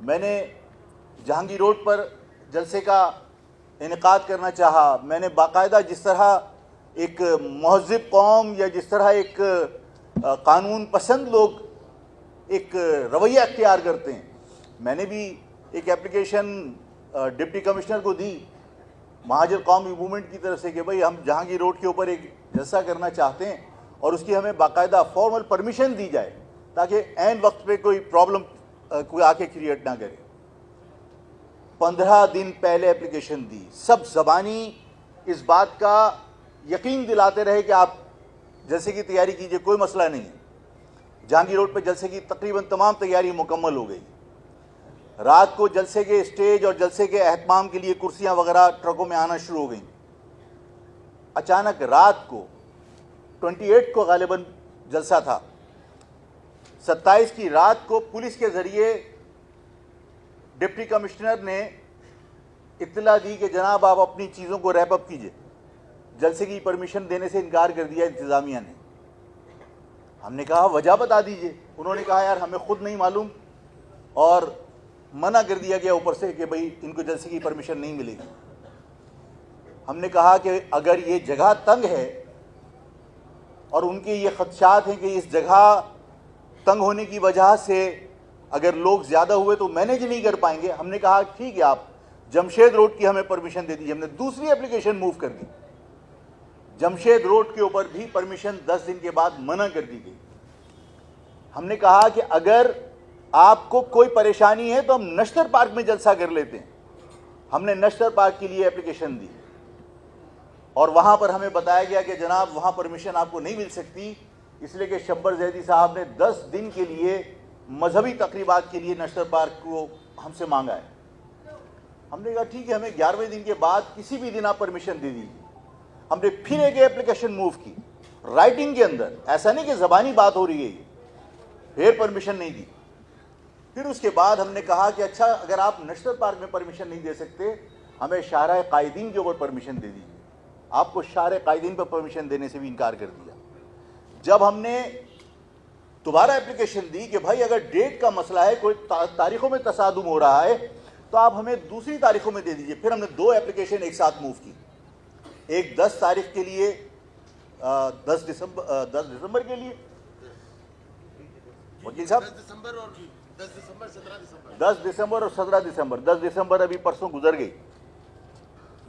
میں نے جہانگیر روڈ پر جلسے کا انعقاد کرنا چاہا. میں نے باقاعدہ جس طرح ایک مہذب قوم یا جس طرح ایک قانون پسند لوگ ایک رویہ اختیار کرتے ہیں, میں نے بھی ایک اپلیکیشن ڈپٹی کمشنر کو دی مہاجر قومی موومنٹ کی طرف سے کہ بھئی ہم جہانگیر روڈ کے اوپر ایک جلسہ کرنا چاہتے ہیں اور اس کی ہمیں باقاعدہ فارمل پرمیشن دی جائے تاکہ عین وقت پہ کوئی پرابلم کوئی آ کے کریٹ نہ کرے. 15 دن پہلے اپلیکیشن دی, سب زبانی اس بات کا یقین دلاتے رہے کہ آپ جلسے کی تیاری کیجئے, کوئی مسئلہ نہیں ہے. جہانگیر روڈ پہ جلسے کی تقریباً تمام تیاری مکمل ہو گئی. رات کو جلسے کے اسٹیج اور جلسے کے اہتمام کے لیے کرسیاں وغیرہ ٹرکوں میں آنا شروع ہو گئیں. اچانک رات کو 28 کو غالباً جلسہ تھا, 27 کی رات کو پولیس کے ذریعے ڈپٹی کمشنر نے اطلاع دی کہ جناب آپ اپنی چیزوں کو ریپ اپ کیجئے. جلسے کی پرمیشن دینے سے انکار کر دیا انتظامیہ نے. ہم نے کہا وجہ بتا دیجئے. انہوں نے کہا یار ہمیں خود نہیں معلوم, اور منع کر دیا گیا اوپر سے کہ بھئی ان کو جلسے کی پرمیشن نہیں ملے گی. ہم نے کہا کہ اگر یہ جگہ تنگ ہے اور ان کے یہ خدشات ہیں کہ اس جگہ تنگ ہونے کی وجہ سے اگر لوگ زیادہ ہوئے تو مینیج نہیں کر پائیں گے, ہم نے کہا ٹھیک ہے آپ جمشید روڈ کی ہمیں پرمیشن دے دیجیے. ہم نے دوسری اپلیکیشن موو کر دی. جمشید روڈ کے اوپر بھی پرمیشن 10 دن کے بعد منع کر دی گئی. ہم نے کہا کہ اگر آپ کو کوئی پریشانی ہے تو ہم نشتر پارک میں جلسہ کر لیتے ہیں. ہم نے نشتر پارک کے لیے اپلیکیشن دی اور وہاں پر ہمیں بتایا گیا کہ جناب وہاں پرمیشن آپ کو نہیں مل سکتی, اس لیے کہ شبر زیدی صاحب نے 10 دن کے لیے مذہبی تقریبات کے لیے نشتر پارک کو ہم سے مانگا ہے. ہم نے کہا ٹھیک ہے, ہمیں 11ویں دن کے بعد کسی بھی دن آپ پرمیشن دے دیجیے. ہم نے پھر ایک اپلیکیشن موو کی رائٹنگ کے اندر, ایسا نہیں کہ زبانی بات ہو رہی ہے, پھر پرمیشن نہیں دی. پھر اس کے بعد ہم نے کہا کہ اچھا اگر آپ نشتر پارک میں پرمیشن نہیں دے سکتے ہمیں شاہراہ قائدین کے اوپر پرمیشن دے دیجیے. آپ کو شاہراہ قائدین پر پرمیشن دینے سے بھی انکار کر دیا. جب ہم نے دوبارہ اپلیکیشن دی کہ بھائی اگر ڈیٹ کا مسئلہ ہے, کوئی تاریخوں میں تصادم ہو رہا ہے تو آپ ہمیں دوسری تاریخوں میں دے دیجیے. پھر ہم نے 2 اپلیکیشن ایک ساتھ موو کی, ایک 10 تاریخ کے لیے 10 دسمبر کے لیے, وکیل صاحب 10 دسمبر اور 17 دسمبر. 10 دسمبر ابھی پرسوں گزر گئی,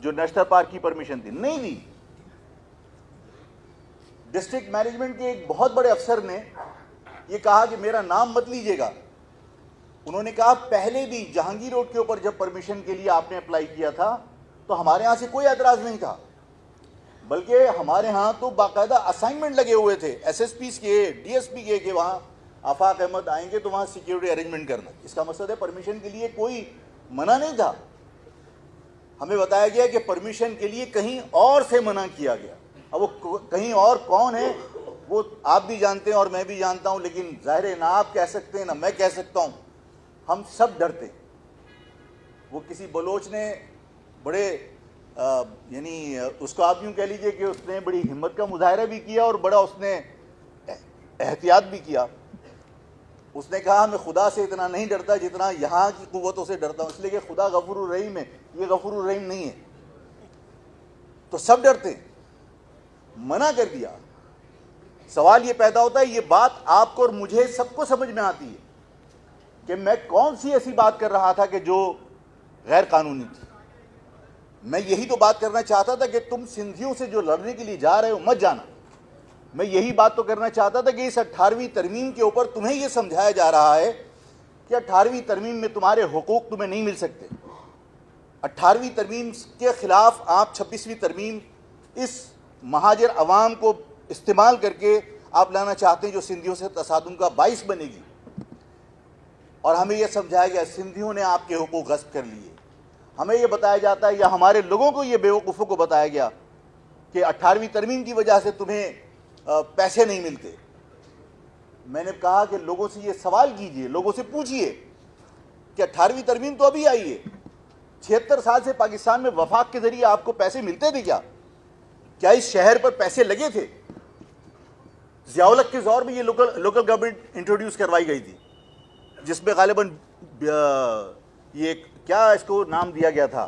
جو نشتر پارک کی پرمیشن تھی نہیں دی. ڈسٹرکٹ مینجمنٹ کے ایک بہت بڑے افسر نے یہ کہا کہ میرا نام مت لیجیے گا. انہوں نے کہا پہلے بھی جہانگیر روڈ کے اوپر جب پرمیشن کے لیے آپ نے اپلائی کیا تھا تو ہمارے ہاں سے کوئی اعتراض نہیں تھا, بلکہ ہمارے ہاں تو باقاعدہ اسائنمنٹ لگے ہوئے تھے ایس ایس پیز کے, ڈی ایس پی کے, کہ وہاں آفاق احمد آئیں گے تو وہاں سیکیورٹی ارینجمنٹ کرنا. اس کا مقصد ہے پرمیشن کے لیے کوئی منع نہیں تھا. ہمیں بتایا گیا کہ پرمیشن کے لیے کہیں اور سے منع کیا گیا. اب وہ کہیں اور کون ہے وہ آپ بھی جانتے ہیں اور میں بھی جانتا ہوں, لیکن ظاہر ہے نہ آپ کہہ سکتے ہیں نہ میں کہہ سکتا ہوں. ہم سب ڈرتے. وہ کسی بلوچ نے بڑے یعنی اس کو آپ یوں کہہ لیجئے کہ اس نے بڑی ہمت کا مظاہرہ بھی کیا اور بڑا اس نے احتیاط بھی کیا. اس نے کہا میں خدا سے اتنا نہیں ڈرتا جتنا یہاں کی قوتوں سے ڈرتا ہوں, اس لیے کہ خدا غفور الرحیم ہے, یہ غفور الرحیم نہیں ہے. تو سب ڈرتے, منع کر دیا. سوال یہ پیدا ہوتا ہے, یہ بات آپ کو اور مجھے سب کو سمجھ میں آتی ہے کہ میں کون سی ایسی بات کر رہا تھا کہ جو غیر قانونی تھی. میں یہی تو بات کرنا چاہتا تھا کہ تم سندھیوں سے جو لڑنے کے لیے جا رہے ہو مت جانا. میں یہی بات تو کرنا چاہتا تھا کہ اس 18ویں ترمیم کے اوپر تمہیں یہ سمجھایا جا رہا ہے کہ 18ویں ترمیم میں تمہارے حقوق تمہیں نہیں مل سکتے. 18ویں ترمیم کے خلاف آپ 26ویں ترمیم اس مہاجر عوام کو استعمال کر کے آپ لانا چاہتے ہیں جو سندھیوں سے تصادم کا باعث بنے گی. اور ہمیں یہ سمجھایا گیا سندھیوں نے آپ کے حقوق غصب کر لیے. ہمیں یہ بتایا جاتا ہے یا ہمارے لوگوں کو, یہ بیوقوفوں کو بتایا گیا کہ 18ویں ترمیم کی وجہ سے تمہیں پیسے نہیں ملتے. میں نے کہا کہ لوگوں سے یہ سوال کیجئے, لوگوں سے پوچھئے کہ 18ویں ترمیم تو ابھی آئی ہے, 76 سال سے پاکستان میں وفاق کے ذریعے آپ کو پیسے ملتے تھے کیا اس شہر پر پیسے لگے تھے؟ ضیاء الحق کے دور میں یہ لوکل گورنمنٹ انٹروڈیوس کروائی گئی تھی جس میں غالباً یہ کیا اس کو نام دیا گیا تھا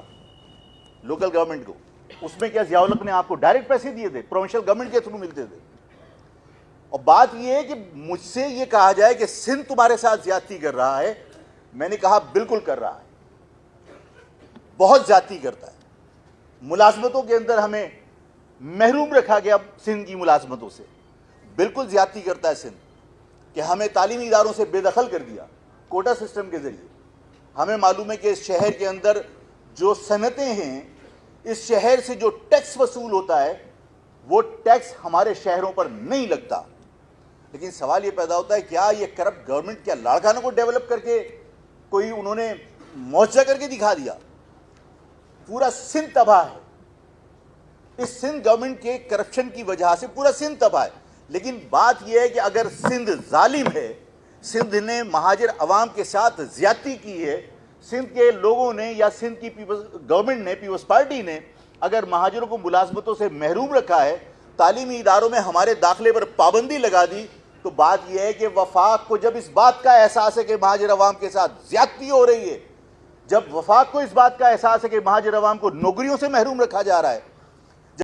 لوکل گورنمنٹ کو, اس میں کیا ضیاء الحق نے آپ کو ڈائریکٹ پیسے دیے تھے, پروونشل گورنمنٹ کے تھرو ملتے تھے. اور بات یہ ہے کہ مجھ سے یہ کہا جائے کہ سندھ تمہارے ساتھ زیادتی کر رہا ہے, میں نے کہا بالکل کر رہا ہے, بہت زیادتی کرتا ہے. ملازمتوں کے اندر ہمیں محروم رکھا گیا سندھ کی ملازمتوں سے, بالکل زیادتی کرتا ہے سندھ, کہ ہمیں تعلیمی اداروں سے بے دخل کر دیا کوٹا سسٹم کے ذریعے. ہمیں معلوم ہے کہ اس شہر کے اندر جو صنعتیں ہیں, اس شہر سے جو ٹیکس وصول ہوتا ہے وہ ٹیکس ہمارے شہروں پر نہیں لگتا. لیکن سوال یہ پیدا ہوتا ہے کیا یہ کرپٹ گورنمنٹ کیا لاڑکانوں کو ڈیولپ کر کے کوئی انہوں نے معجزہ کر کے دکھا دیا؟ پورا سندھ تباہ ہے, اس سندھ گورنمنٹ کے کرپشن کی وجہ سے پورا سندھ تباہ ہے. لیکن بات یہ ہے کہ اگر سندھ ظالم ہے, سندھ نے مہاجر عوام کے ساتھ زیادتی کی ہے, سندھ کے لوگوں نے یا سندھ کی گورنمنٹ نے, پیپلز پارٹی نے اگر مہاجروں کو ملازمتوں سے محروم رکھا ہے, تعلیمی اداروں میں ہمارے داخلے پر پابندی لگا دی, تو بات یہ ہے کہ وفاق کو جب اس بات کا احساس ہے کہ مہاجر عوام کے ساتھ زیادتی ہو رہی ہے, جب وفاق کو اس بات کا احساس ہے کہ مہاجر عوام کو نوکریوں سے محروم رکھا جا رہا ہے,